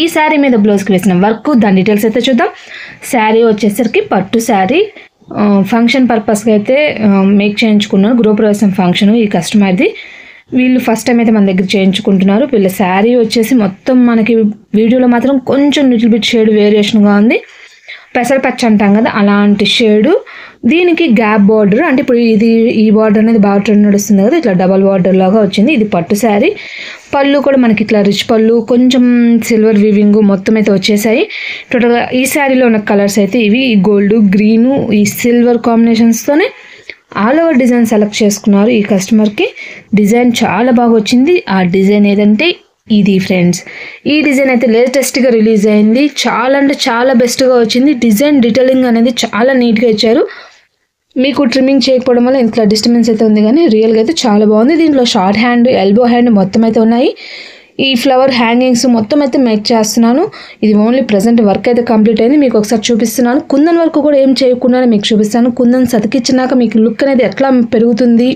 ఈ శారీ మీద బ్లౌజ్కి వేసిన వర్క్ దాని డీటెయిల్స్ అయితే చూద్దాం. శారీ వచ్చేసరికి పట్టు శారీ, ఫంక్షన్ పర్పస్గా అయితే మేక్ చేయించుకున్నారు. గృహప్రవేశం ఫంక్షన్ ఈ కస్టమర్ది. వీళ్ళు ఫస్ట్ టైం అయితే మన దగ్గర చేయించుకుంటున్నారు. వీళ్ళ శారీ వచ్చేసి మొత్తం మనకి వీడియోలో మాత్రం కొంచెం లిటిల్ బిట్ షేడ్ వేరియేషన్గా ఉంది. పెసరపచ్చ అంటాం కదా అలాంటి షేడు. దీనికి గ్యాప్ బార్డర్, అంటే ఇప్పుడు ఈ బార్డర్ అనేది బాగా ట్రెండ్ నడుస్తుంది కదా, ఇట్లా డబల్ బార్డర్ లాగా వచ్చింది. ఇది పట్టు శారీ. పళ్ళు కూడా మనకి ఇట్లా రిచ్ పళ్ళు, కొంచెం సిల్వర్ వీవింగ్ మొత్తం అయితే వచ్చేసాయి. టోటల్గా ఈ శారీలో ఉన్న కలర్స్ అయితే ఇవి గోల్డ్, గ్రీను, ఈ సిల్వర్ కాంబినేషన్స్తోనే ఆల్ ఓవర్ డిజైన్ సెలెక్ట్ చేసుకున్నారు. ఈ కస్టమర్కి డిజైన్ చాలా బాగా వచ్చింది. ఆ డిజైన్ ఏదంటే ఇది ఫ్రెండ్స్. ఈ డిజైన్ అయితే లేటెస్ట్గా రిలీజ్ అయింది. చాలా అంటే చాలా బెస్ట్గా వచ్చింది. డిజైన్ డీటెయిలింగ్ అనేది చాలా నీట్గా ఇచ్చారు. మీకు ట్రిమ్మింగ్ చేయకపోవడం వల్ల ఇంట్లో డిస్టర్బెన్స్ అయితే ఉంది, కానీ రియల్గా అయితే చాలా బాగుంది. దీంట్లో షార్ట్ హ్యాండ్, ఎల్బో హ్యాండ్ మొత్తం అయితే ఉన్నాయి. ఈ ఫ్లవర్ హ్యాంగింగ్స్ మొత్తం అయితే మేక్ చేస్తున్నాను. ఇది ఓన్లీ ప్రజెంట్ వర్క్ అయితే కంప్లీట్ అయింది. మీకు ఒకసారి చూపిస్తున్నాను. కుందన్ వర్క్ కూడా ఏం చేయకుండా మీకు చూపిస్తాను. కుందన్ సతికిచ్చినాక మీకు లుక్ అనేది ఎట్లా పెరుగుతుంది,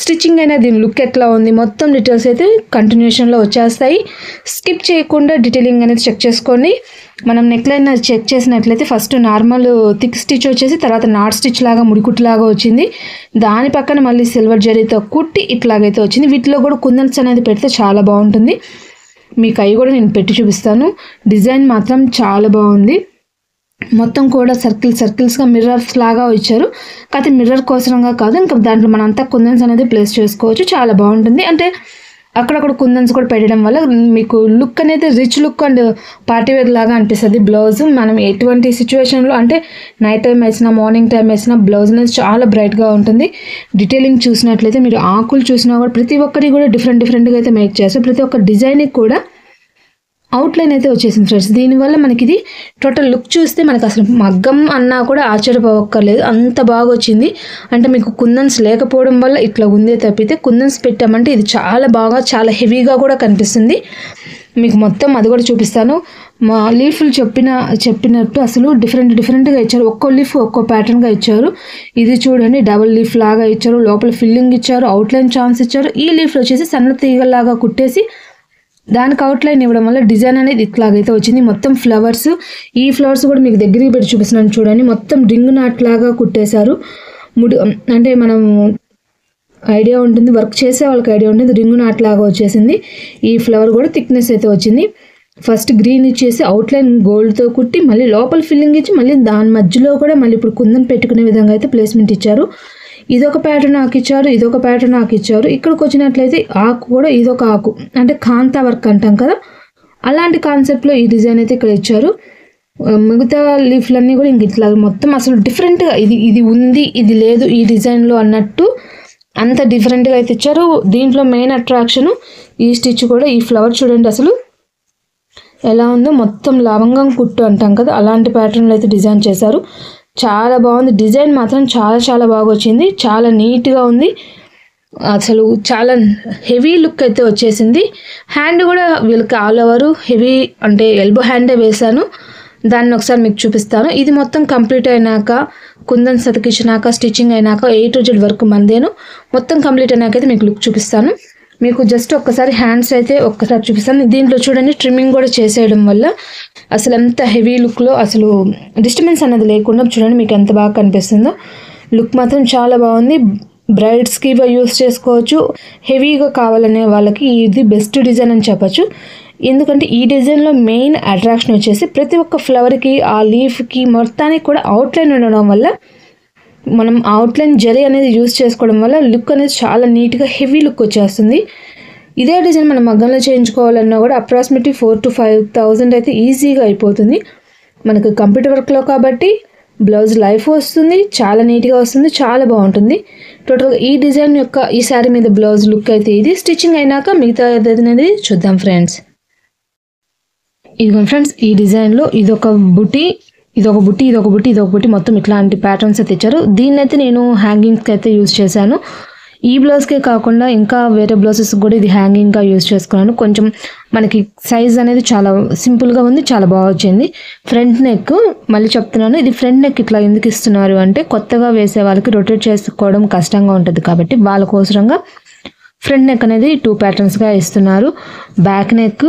స్టిచ్చింగ్ అయినా దీని లుక్ ఎట్లా ఉంది, మొత్తం డీటెయిల్స్ అయితే కంటిన్యూషన్లో వచ్చేస్తాయి. స్కిప్ చేయకుండా డీటెయిలింగ్ అనేది చెక్ చేసుకోండి. మనం నెక్లైన్ చెక్ చేసినట్లయితే ఫస్ట్ నార్మల్ థిక్ స్టిచ్ వచ్చేసి తర్వాత నాట్ స్టిచ్ లాగా ముడికుట్లాగా వచ్చింది. దాని పక్కన మళ్ళీ సిల్వర్ జరీతో కుట్టి ఇట్లాగైతే వచ్చింది. వీటిలో కూడా కుందన్స్ అనేది పెడితే చాలా బాగుంటుంది. మీకు అవి కూడా నేను పెట్టి చూపిస్తాను. డిజైన్ మాత్రం చాలా బాగుంది. మొత్తం కూడా సర్కిల్స్గా మిర్రర్స్ లాగా ఇచ్చారు. కాకపోతే మిర్రర్ కోసంగా కాదు, ఇంకా దాంట్లో మనం అంతా కుందన్స్ అనేది ప్లేస్ చేసుకోవచ్చు. చాలా బాగుంటుంది. అంటే అక్కడక్కడ కుందన్స్ కూడా పెట్టడం వల్ల మీకు లుక్ అనేది rich look and party wear లాగా అనిపిస్తుంది. బ్లౌజ్ మనం ఎటువంటి సిచ్యువేషన్లో, అంటే నైట్ టైం వేసినా మార్నింగ్ టైం వేసినా బ్లౌజ్ అనేది చాలా బ్రైట్గా ఉంటుంది. డీటెయిలింగ్ చూసినట్లయితే మీరు ఆకులు చూసినా కూడా ప్రతి ఒక్కటి కూడా డిఫరెంట్గా అయితే మేక్ చేస్తారు. ప్రతి ఒక్క డిజైన్కి కూడా అవుట్లైన్ అయితే వచ్చేసింది ఫ్రెండ్స్. దీనివల్ల మనకి ఇది టోటల్ లుక్ చూస్తే మనకు అసలు మగ్గం అన్నా కూడా ఆశ్చర్యపోవక్కర్లేదు, అంత బాగా వచ్చింది. అంటే మీకు కుందన్స్ లేకపోవడం వల్ల ఇట్లా ఉందే తప్పితే కుందన్స్ పెట్టామంటే ఇది చాలా బాగా చాలా హెవీగా కూడా కనిపిస్తుంది. మీకు మొత్తం అది కూడా చూపిస్తాను. మా లీఫ్లు చెప్పినట్టు అసలు డిఫరెంట్గా ఇచ్చారు. ఒక్కో లీఫ్ ఒక్కో ప్యాటర్న్గా ఇచ్చారు. ఇది చూడండి డబుల్ లీఫ్ లాగా ఇచ్చారు, లోపల ఫిల్లింగ్ ఇచ్చారు, అవుట్లైన్ ఛాన్స్ ఇచ్చారు. ఈ లీఫ్లు వచ్చేసి సన్న తీగలాగా కుట్టేసి దానికి అవుట్లైన్ ఇవ్వడం వల్ల డిజైన్ అనేది ఇట్లాగైతే వచ్చింది. మొత్తం ఫ్లవర్స్, ఈ ఫ్లవర్స్ కూడా మీకు దగ్గరికి పెట్టి చూపిస్తున్నాను చూడండి. మొత్తం రింగ్ నాట్ లాగా కుట్టేశారు. అంటే మనం ఐడియా ఉంటుంది, వర్క్ చేసే వాళ్ళకి ఐడియా ఉంటుంది. రింగ్ నాట్ లాగా వచ్చేసింది. ఈ ఫ్లవర్ కూడా థిక్నెస్ అయితే వచ్చింది. ఫస్ట్ గ్రీన్ ఇచ్చేసి అవుట్లైన్ గోల్డ్తో కుట్టి మళ్ళీ లోపల ఫిల్లింగ్ ఇచ్చి మళ్ళీ దాని మధ్యలో కూడా మళ్ళీ ఇప్పుడు కుందన్ పెట్టుకునే విధంగా అయితే ప్లేస్మెంట్ ఇచ్చారు. ఇదొక ప్యాటర్న్ ఆకు ఇచ్చారు, ఇదొక ప్యాటర్న్ ఆకు ఇచ్చారు. ఇక్కడికి వచ్చినట్లయితే ఆకు కూడా ఇదొక ఆకు, అంటే కాంతా వర్క్ అంటాం కదా అలాంటి కాన్సెప్ట్లో ఈ డిజైన్ అయితే ఇక్కడ ఇచ్చారు. మిగతా లీఫ్లన్నీ కూడా ఇంక ఇట్లా మొత్తం అసలు డిఫరెంట్గా ఇది ఉంది ఇది లేదు ఈ డిజైన్లో అన్నట్టు అంత డిఫరెంట్గా అయితే ఇచ్చారు. దీంట్లో మెయిన్ అట్రాక్షన్ ఈ స్టిచ్ కూడా. ఈ ఫ్లవర్ చూడండి అసలు ఎలా ఉందో, మొత్తం లవంగం కుట్టు అంటాం కదా అలాంటి ప్యాటర్న్లో అయితే డిజైన్ చేశారు. చాలా బాగుంది. డిజైన్ మాత్రం చాలా బాగా వచ్చింది. చాలా నీట్గా ఉంది. అసలు చాలా హెవీ లుక్ అయితే వచ్చేసింది. హ్యాండ్ కూడా వీళ్ళకి ఆల్ ఓవర్ హెవీ, అంటే ఎల్బో హ్యాండే వేశాను. దాన్ని ఒకసారి మీకు చూపిస్తాను. ఇది మొత్తం కంప్లీట్ అయినాక, కుందన్ సతికిచ్చినాక, స్టిచ్చింగ్ అయినాక A to Z వర్క్ మందేను. మొత్తం కంప్లీట్ అయినాక అయితే మీకు లుక్ చూపిస్తాను. మీకు జస్ట్ ఒక్కసారి హ్యాండ్స్ అయితే ఒక్కసారి చూపిస్తాను. దీంట్లో చూడండి ట్రిమ్మింగ్ కూడా చేసేయడం వల్ల అసలు ఎంత హెవీ లుక్లో అసలు డిస్టర్బెన్స్ అనేది లేకుండా చూడండి మీకు ఎంత బాగా కనిపిస్తుందో. లుక్ మాత్రం చాలా బాగుంది. బ్రైడ్స్కి యూస్ చేసుకోవచ్చు. హెవీగా కావాలనే వాళ్ళకి ఇది బెస్ట్ డిజైన్ అని చెప్పచ్చు. ఎందుకంటే ఈ డిజైన్లో మెయిన్ అట్రాక్షన్ వచ్చేసి ప్రతి ఒక్క ఫ్లవర్కి ఆ లీఫ్కి మొత్తానికి కూడా అవుట్లైన్ ఉండడం వల్ల, మనం అవుట్లైన్ జరీ అనేది యూస్ చేసుకోవడం వల్ల లుక్ అనేది చాలా నీట్గా హెవీ లుక్ వచ్చేస్తుంది. ఇదే డిజైన్ మనం మగ్గంలో చేయించుకోవాలన్నా కూడా అప్రాక్సిమేట్లీ 4,000 to 5,000 అయితే ఈజీగా అయిపోతుంది. మనకు కంప్యూటర్ వర్క్లో కాబట్టి బ్లౌజ్ లైఫ్ వస్తుంది, చాలా నీట్గా వస్తుంది, చాలా బాగుంటుంది. టోటల్గా ఈ డిజైన్ యొక్క ఈ శారీ మీద బ్లౌజ్ లుక్ అయితే ఇది. స్టిచ్చింగ్ అయినాక మిగతా అనేది చూద్దాం ఫ్రెండ్స్. ఇదిగోండి ఫ్రెండ్స్, ఈ డిజైన్లో ఇదొక బుటీ మొత్తం ఇట్లాంటి ప్యాటర్న్స్ అయితే ఇచ్చారు. దీన్ని అయితే నేను హ్యాంగింగ్స్కి అయితే యూజ్ చేశాను. ఈ బ్లౌజ్కే కాకుండా ఇంకా వేరే బ్లౌజెస్ కూడా ఇది హ్యాంగింగ్గా యూజ్ చేసుకున్నాను. కొంచెం మనకి సైజ్ అనేది చాలా సింపుల్గా ఉంది, చాలా బాగా వచ్చింది. ఫ్రంట్ నెక్ మళ్ళీ చెప్తున్నాను, ఇది ఫ్రంట్ నెక్ ఇట్లా ఎందుకు ఇస్తున్నారు అంటే కొత్తగా వేసే వాళ్ళకి రొటేట్ చేసుకోవడం కష్టంగా ఉంటుంది కాబట్టి వాళ్ళ కోసరంగా ఫ్రంట్ నెక్ అనేది 2 ప్యాటర్న్స్గా ఇస్తున్నారు. బ్యాక్ నెక్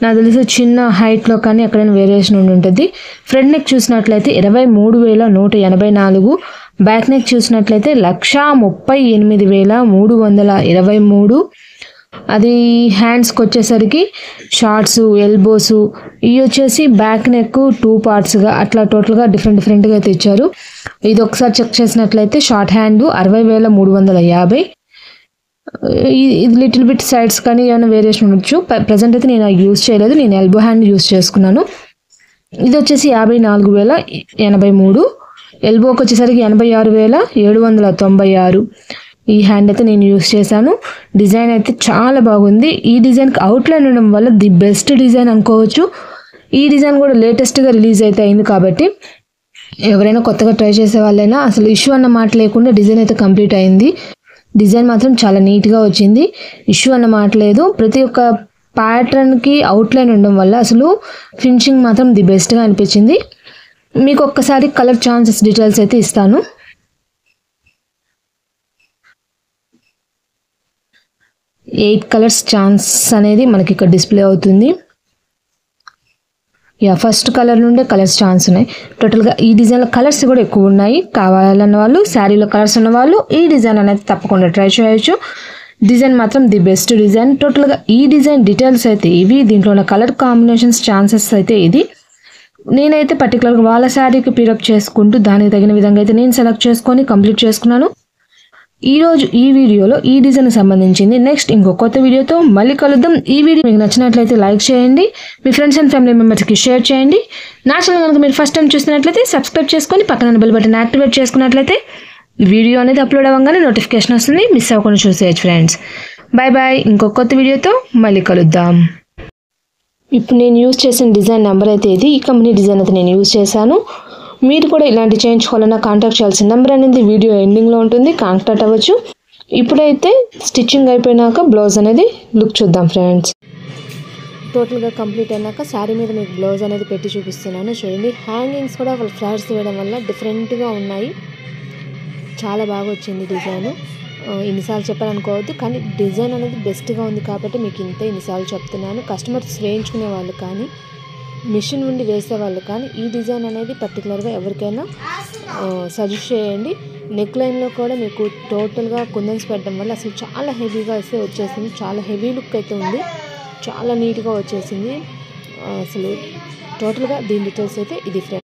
నాకు తెలిసి చిన్న హైట్లో కానీ ఎక్కడైనా వేరియేషన్ ఉండి ఉంటుంది. ఫ్రంట్ నెక్ చూసినట్లయితే 23,184, బ్యాక్ నెక్ చూసినట్లయితే 138,323. అది హ్యాండ్స్కి వచ్చేసరికి షార్ట్స్, ఎల్బోస్ ఇవి వచ్చేసి బ్యాక్ నెక్ 2 పార్ట్స్గా అట్లా టోటల్గా డిఫరెంట్గా అయితే ఇచ్చారు. ఇది ఒకసారి చెక్ చేసినట్లయితే షార్ట్ హ్యాండ్ 60,350. ఇది లిటిల్ బిట్ సైడ్స్ కానీ ఏమైనా వేరియేషన్ ఉండొచ్చు. ప్రజెంట్ అయితే నేను యూజ్ చేయలేదు, నేను ఎల్బో హ్యాండ్ యూజ్ చేసుకున్నాను. ఇది వచ్చేసి 54,083, ఎల్బోకి వచ్చేసరికి 86,796. ఈ హ్యాండ్ అయితే నేను యూజ్ చేశాను. డిజైన్ అయితే చాలా బాగుంది. ఈ డిజైన్కి అవుట్లైన్ ఉండడం వల్ల ది బెస్ట్ డిజైన్ అనుకోవచ్చు. ఈ డిజైన్ కూడా లేటెస్ట్గా రిలీజ్ అయితే అయింది కాబట్టి ఎవరైనా కొత్తగా ట్రై చేసే వాళ్ళైనా అసలు ఇష్యూ అన్న మాట లేకుండా డిజైన్ అయితే కంప్లీట్ అయింది. డిజైన్ మాత్రం చాలా నీట్గా వచ్చింది, ఇష్యూ అన్న మాట లేదు. ప్రతి ఒక్క ప్యాటర్న్కి అవుట్లైన్ ఉండడం వల్ల అసలు ఫినిషింగ్ మాత్రం ది బెస్ట్గా అనిపించింది. మీకు ఒక్కసారి కలర్ ఛాన్సెస్ డీటెయిల్స్ అయితే ఇస్తాను. ఎయిట్ కలర్స్ ఛాన్స్ అనేది మనకి ఇక్కడ డిస్ప్లే అవుతుంది. ఫస్ట్ కలర్ నుండే కలర్స్ ఛాన్స్ ఉన్నాయి. టోటల్గా ఈ డిజైన్లో కలర్స్ కూడా ఎక్కువ ఉన్నాయి. కావాలన్న వాళ్ళు, శారీలో కలర్స్ ఉన్న వాళ్ళు ఈ డిజైన్ అనేది తప్పకుండా ట్రై చేయొచ్చు. డిజైన్ మాత్రం ది బెస్ట్ డిజైన్. టోటల్గా ఈ డిజైన్ డీటెయిల్స్ అయితే ఇవి. దీంట్లో ఉన్న కలర్ కాంబినేషన్స్ ఛాన్సెస్ అయితే ఇది. నేనైతే పర్టికులర్గా వాళ్ళ శారీకి పిరప్ చేసుకుంటూ దానికి తగిన విధంగా అయితే నేను సెలెక్ట్ చేసుకొని కంప్లీట్ చేసుకున్నాను. ఈరోజు ఈ వీడియోలో ఈ డిజైన్కి సంబంధించింది. నెక్స్ట్ ఇంకో కొత్త వీడియోతో మళ్ళీ కలుద్దాం. ఈ వీడియో మీకు నచ్చినట్లయితే లైక్ చేయండి, మీ ఫ్రెండ్స్ అండ్ ఫ్యామిలీ మెంబర్స్కి షేర్ చేయండి. నా ఛానల్ కనుక మీరు ఫస్ట్ టైం చూస్తున్నట్లయితే సబ్స్క్రైబ్ చేసుకొని పక్కన బెల్ బటన్ యాక్టివేట్ చేసుకున్నట్లయితే వీడియో అనేది అప్లోడ్ అవ్వగానే నోటిఫికేషన్ వస్తుంది, మిస్ అవ్వకుండా చూసేయచ్చు ఫ్రెండ్స్. బాయ్ బాయ్, ఇంకో కొత్త వీడియోతో మళ్ళీ కలుద్దాం. ఇప్పుడు నేను యూజ్ చేసిన డిజైన్ నెంబర్ అయితే ఇది. ఈ కంపెనీ డిజైన్ అయితే నేను యూజ్ చేశాను. మీరు కూడా ఇలాంటి చేయించుకోవాలన్నా కాంటాక్ట్ చేయాల్సిన నెంబర్ అనేది వీడియో ఎండింగ్లో ఉంటుంది, కాంటాక్ట్ అవ్వచ్చు. ఇప్పుడైతే స్టిచ్చింగ్ అయిపోయినాక బ్లౌజ్ అనేది లుక్ చూద్దాం ఫ్రెండ్స్. టోటల్గా కంప్లీట్ అయినాక శారీ మీద మీకు బ్లౌజ్ అనేది పెట్టి చూపిస్తున్నాను చూడండి. హ్యాంగింగ్స్ కూడా వాళ్ళ ఫ్లవర్స్ వేయడం వల్ల డిఫరెంట్గా ఉన్నాయి, చాలా బాగా వచ్చింది డిజైన్. ఇన్నిసార్లు చెప్పాను అనుకోవద్దు, కానీ డిజైన్ అనేది బెస్ట్గా ఉంది కాబట్టి మీకు ఇన్నిసార్లు చెప్తున్నాను. కస్టమర్స్ వేయించుకునే వాళ్ళు కానీ మిషన్ నుండి వేసే వాళ్ళు కానీ ఈ డిజైన్ అనేది పర్టికులర్గా ఎవరికైనా సజెస్ట్ చేయండి. నెక్ లైన్లో కూడా మీకు టోటల్గా కుందన్స్ పెట్టడం వల్ల అసలు చాలా హెవీగా అయితే వచ్చేసింది, చాలా హెవీ లుక్ అయితే ఉంది, చాలా నీట్గా వచ్చేసింది. అసలు టోటల్గా దీని డీటెయిల్స్ అయితే ఇది ఫ్రెండ్స్.